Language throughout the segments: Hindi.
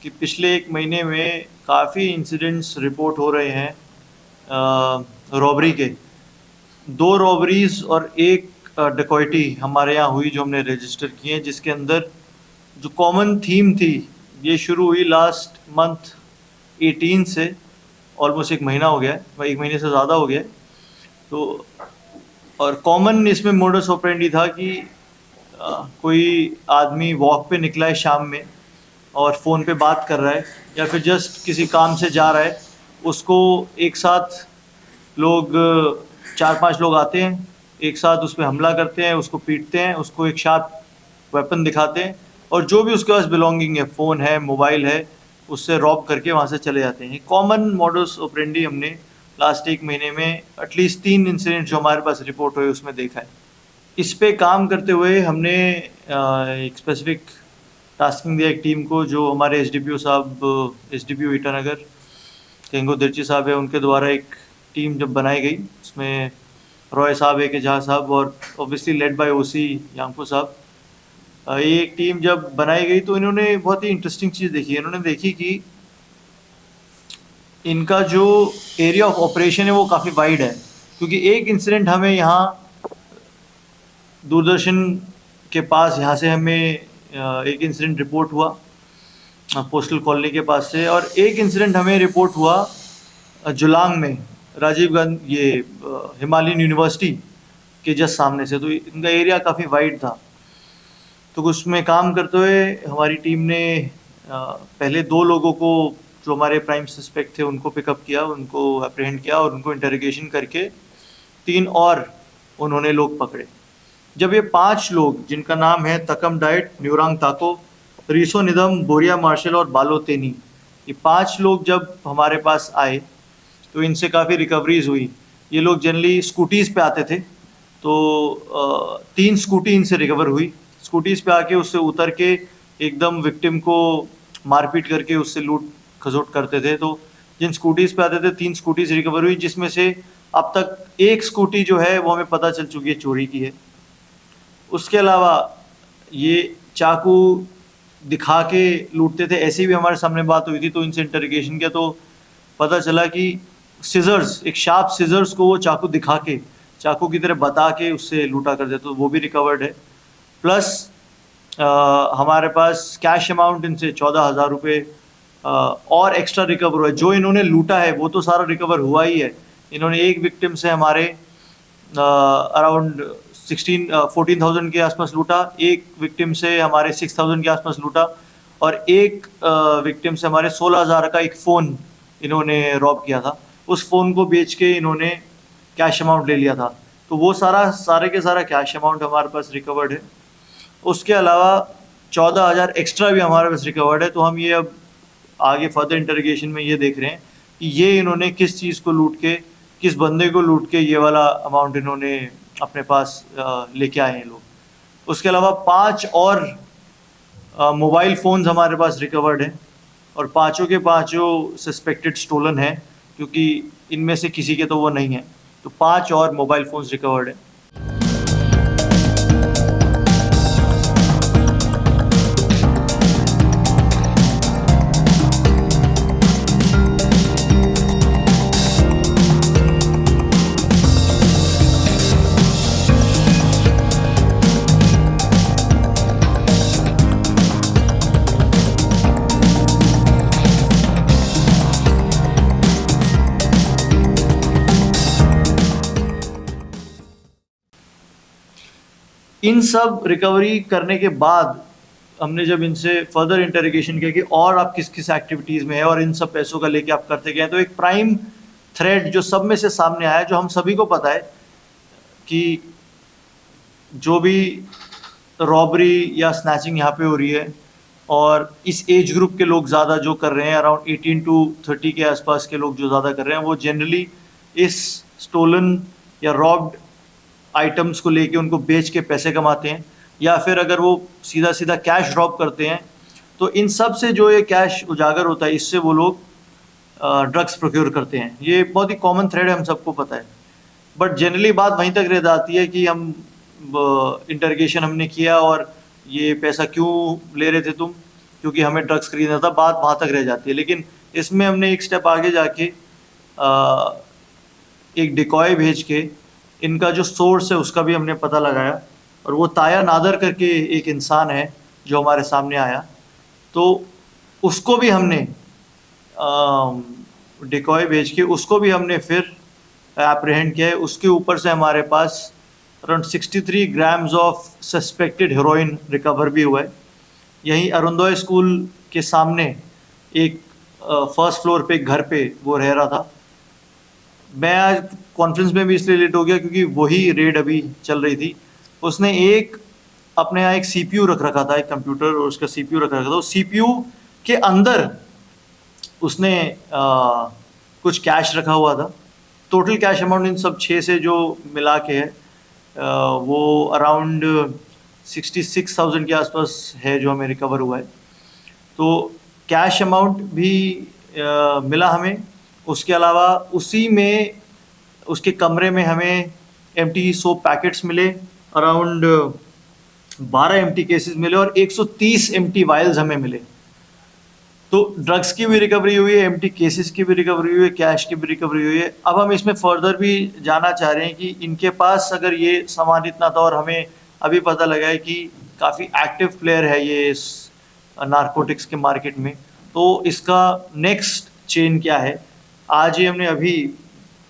कि पिछले 1 महीने में काफ़ी इंसिडेंट्स रिपोर्ट हो रहे हैं रॉबरी के। 2 रॉबरीज़ और 1 डकैती हमारे यहाँ हुई जो हमने रजिस्टर की हैं, जिसके अंदर जो कॉमन थीम थी, ये शुरू हुई लास्ट मंथ 18 से, ऑलमोस्ट 1 महीना हो गया है, 1 महीने से ज़्यादा हो गया है। तो और कॉमन इसमें मोडस ऑपरेंडी था कि कोई आदमी वॉक पे निकला है शाम में और फ़ोन पे बात कर रहा है, या फिर जस्ट किसी काम से जा रहा है, उसको एक साथ लोग 4-5 लोग आते हैं, एक साथ उस पे हमला करते हैं, उसको पीटते हैं, उसको एक शार्प वेपन दिखाते हैं और जो भी उसके पास बिलोंगिंग है, फ़ोन है, मोबाइल है, उससे रॉब करके वहाँ से चले जाते हैं। कॉमन मोडस ऑपरेंडी हमने लास्ट 1 महीने में एटलीस्ट 3 इंसिडेंट जो हमारे पास रिपोर्ट हुए उसमें देखा है। इस पे काम करते हुए हमने एक स्पेसिफिक टास्किंग दिया एक टीम को, जो हमारे एसडीपीओ साहब, एसडीपीओ ईटानगर केंगो दिर्ची साहब है, उनके द्वारा एक टीम जब बनाई गई, उसमें रॉय साहब, ए के झा साहब और ऑब्वियसली लेड बाय ओसी यांगपो साहब। ये एक टीम जब बनाई गई तो इन्होंने बहुत ही इंटरेस्टिंग चीज़ देखी। इन्होंने देखी कि इनका जो एरिया ऑफ ऑपरेशन है वो काफ़ी वाइड है, क्योंकि एक इंसिडेंट हमें यहाँ दूरदर्शन के पास, यहाँ से हमें एक इंसिडेंट रिपोर्ट हुआ पोस्टल कॉलोनी के पास से, और एक इंसिडेंट हमें रिपोर्ट हुआ जुलांग में, राजीव गांधी, ये हिमालयन यूनिवर्सिटी के जस्ट सामने से। तो इनका एरिया काफ़ी वाइड था। तो उसमें काम करते हुए हमारी टीम ने पहले 2 लोगों को, जो हमारे प्राइम सस्पेक्ट थे, उनको पिकअप किया, उनको अप्रहेंड किया और उनको इंटरोगेशन करके 3 और उन्होंने लोग पकड़े। जब ये 5 लोग, जिनका नाम है तकम डाइट, न्यूरांग ताको, रिसो निदम, बोरिया मार्शल और बालो तेनी, ये 5 लोग जब हमारे पास आए तो इनसे काफ़ी रिकवरीज हुई। ये लोग जनरली स्कूटीज़ पे आते थे, तो 3 स्कूटी इनसे रिकवर हुई। स्कूटीज़ पे आके उससे उतर के एकदम विक्टिम को मारपीट करके उससे लूट खसोट करते थे। तो जिन स्कूटीज़ पे आते थे, 3 स्कूटीज़ रिकवर हुई, जिसमें से अब तक 1 स्कूटी जो है वो हमें पता चल चुकी है चोरी की है। उसके अलावा ये चाकू दिखा के लूटते थे, ऐसी भी हमारे सामने बात हुई थी। तो इनसे इंटरोगेशन किया तो पता चला कि सिजर्स, एक शार्प सिजर्स को वो चाकू दिखा के, चाकू की तरह बता के उससे लूटा करते, तो वो भी रिकवर्ड है। प्लस हमारे पास कैश अमाउंट इनसे 14,000 रुपये और एक्स्ट्रा रिकवर हुआ है। जो इन्होंने लूटा है वो तो सारा रिकवर हुआ ही है। इन्होंने एक विक्टिम से हमारे अराउंड 14,000 के आसपास लूटा, एक विक्टिम से हमारे 6,000 के आसपास लूटा, और एक विक्टिम से हमारे 16,000 का एक फ़ोन इन्होंने रॉब किया था। उस फ़ोन को बेच के इन्होंने कैश अमाउंट ले लिया था। तो वो सारे के सारा कैश अमाउंट हमारे पास रिकवर्ड है। उसके अलावा 14,000 एक्स्ट्रा भी हमारे पास रिकवर्ड है। तो हम ये अब आगे फर्दर इंटरोगेशन में ये देख रहे हैं कि ये इन्होंने किस चीज़ को लूट के, किस बंदे को लूट के ये वाला अमाउंट इन्होंने अपने पास लेके आए हैं लोग। उसके अलावा 5 और मोबाइल फ़ोन्स हमारे पास रिकवर्ड हैं, और पाँचों के पाँचों सस्पेक्टेड स्टोलन है, क्योंकि इनमें से किसी के तो वो नहीं है। तो 5 और मोबाइल फ़ोन्स रिकवर्ड हैं। इन सब रिकवरी करने के बाद हमने जब इनसे फर्दर इंटरोगेशन किया कि और आप किस किस एक्टिविटीज़ में है और इन सब पैसों का लेके आप करते गए, तो एक प्राइम थ्रेड जो सब में से सामने आया, जो हम सभी को पता है कि जो भी रॉबरी या स्नैचिंग यहाँ पे हो रही है, और इस एज ग्रुप के लोग ज़्यादा जो कर रहे हैं, अराउंड 18 to 30 के आसपास के लोग जो ज़्यादा कर रहे हैं, वो जनरली इस स्टोलन या रॉब्ड आइटम्स को लेके उनको बेच के पैसे कमाते हैं, या फिर अगर वो सीधा सीधा कैश रॉब करते हैं तो इन सब से जो ये कैश उजागर होता है, इससे वो लोग ड्रग्स प्रोक्योर करते हैं। ये बहुत ही कॉमन थ्रेड है, हम सबको पता है। बट जनरली बात वहीं तक रह जाती है कि हम इंटरोगेशन हमने किया और ये पैसा क्यों ले रहे थे तुम, क्योंकि हमें ड्रग्स खरीदना था, बात वहाँ तक रह जाती है। लेकिन इसमें हमने एक स्टेप आगे जाके एक डिकॉय भेज के इनका जो सोर्स है उसका भी हमने पता लगाया, और वो ताया नादर करके एक इंसान है जो हमारे सामने आया, तो उसको भी हमने डिकॉय भेज के उसको भी हमने फिर एप्रीहेंड किया है। उसके ऊपर से हमारे पास around 63 grams of suspected heroin recover भी हुआ है। यहीं अरुणोदय स्कूल के सामने एक फर्स्ट फ्लोर पे घर पे वो रह रहा था। मैं आज कॉन्फ्रेंस में भी इसलिए लेट हो गया क्योंकि वही रेड अभी चल रही थी। उसने एक अपने यहाँ एक सीपीयू रख रखा था, एक कंप्यूटर, और उसका सीपीयू रख रखा था। उस सीपीयू के अंदर उसने कुछ कैश रखा हुआ था। टोटल कैश अमाउंट इन सब 6 से जो मिला के है वो अराउंड 66,000 के आसपास है जो हमें रिकवर हुआ है। तो कैश अमाउंट भी मिला हमें। उसके अलावा उसी में उसके कमरे में हमें एम्प्टी सोप पैकेट्स मिले, अराउंड 12 एम्प्टी केसेस मिले, और 130 एम्प्टी वायल्स हमें मिले। तो ड्रग्स की भी रिकवरी हुई है, एम्प्टी केसेस की भी रिकवरी हुई है, कैश की भी रिकवरी हुई है। अब हम इसमें फर्दर भी जानना चाह रहे हैं कि इनके पास अगर ये सामान इतना था, और हमें अभी पता लगा है कि काफ़ी एक्टिव प्लेयर है ये इस नारकोटिक्स के मार्केट में, तो इसका नेक्स्ट चेन क्या है। आज ही हमने अभी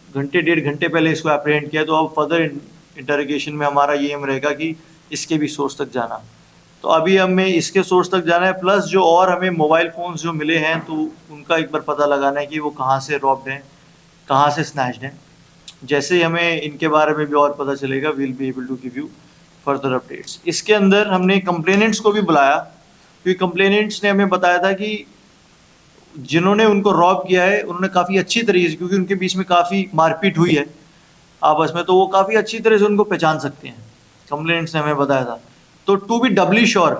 घंटे 1.5 घंटे पहले इसको एप्रीहेंड किया, तो अब फर्दर इंटरोगेशन में हमारा ये एम रहेगा कि इसके भी सोर्स तक जाना। तो अभी हमें इसके सोर्स तक जाना है, प्लस जो और हमें मोबाइल फ़ोन्स जो मिले हैं तो उनका एक बार पता लगाना है कि वो कहाँ से रॉब्ड हैं, कहाँ से स्नैच्ड हैं। जैसे ही हमें इनके बारे में भी और पता चलेगा, we'll be able to give you further updates. इसके अंदर हमने कंप्लेनेंट्स को भी बुलाया, क्योंकि कंप्लेनेंट्स ने हमें बताया था कि जिन्होंने उनको रॉब किया है उन्होंने काफ़ी अच्छी तरीके से, क्योंकि उनके बीच में काफ़ी मारपीट हुई है आपस में, तो वो काफ़ी अच्छी तरह से उनको पहचान सकते हैं, कंप्लेनेंट्स ने हमें बताया था। तो टू बी डबली श्योर,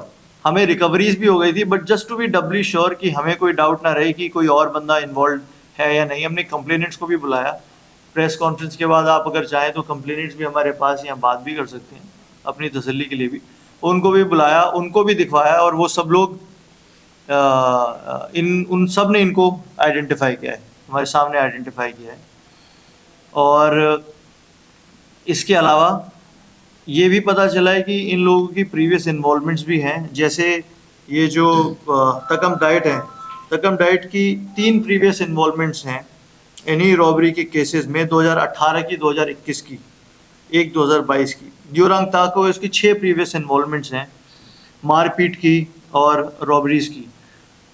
हमें रिकवरीज भी हो गई थी, but just to be doubly sure कि हमें कोई डाउट ना रहे कि कोई और बंदा इन्वॉल्व है या नहीं, हमने कंप्लेनेंट्स को भी बुलाया। प्रेस कॉन्फ्रेंस के बाद आप अगर चाहें तो कंप्लेनेंट्स भी हमारे पास यहाँ बात भी कर सकते हैं अपनी तसल्ली के लिए भी। उनको भी बुलाया, उनको भी दिखवाया, और वो सब लोग उन सब ने इनको आइडेंटिफाई किया है, हमारे सामने आइडेंटिफाई किया है। और इसके अलावा ये भी पता चला है कि इन लोगों की प्रीवियस इन्वॉल्वमेंट्स भी हैं। जैसे ये जो तकम डाइट है, तकम डाइट की 3 प्रीवियस इन्वॉल्वमेंट्स हैं इन्हीं रॉबरी के केसेस में, 2018 की, 2021 की, एक 2022 की। ड्यूरांग ताको इसकी 6 प्रीवियस इन्वॉल्वमेंट्स हैं, मारपीट की और रॉबरीज की।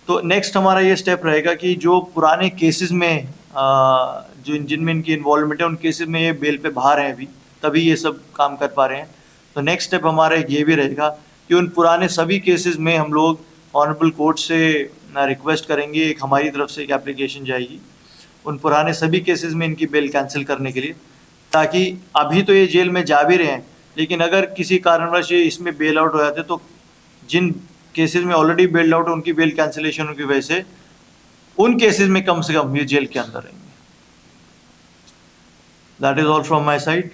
तो नेक्स्ट हमारा ये स्टेप रहेगा कि जो पुराने केसेस में जो जिनमें इनकी इन्वॉल्वमेंट है, उन केसेस में ये बेल पे बाहर हैं अभी, तभी ये सब काम कर पा रहे हैं। तो नेक्स्ट स्टेप हमारा ये भी रहेगा कि उन पुराने सभी केसेस में हम लोग ऑनरेबल कोर्ट से रिक्वेस्ट करेंगे, एक हमारी तरफ से एक एप्लीकेशन जाएगी उन पुराने सभी केसेस में इनकी बेल कैंसिल करने के लिए, ताकि अभी तो ये जेल में जा भी रहे हैं, लेकिन अगर किसी कारणवश ये इसमें बेल आउट हो जाते तो जिन केसेस में ऑलरेडी बेल आउट, उनकी बेल कैंसिलेशन की वजह से उन केसेस में कम से कम ये जेल के अंदर रहेंगे। That is all from my side.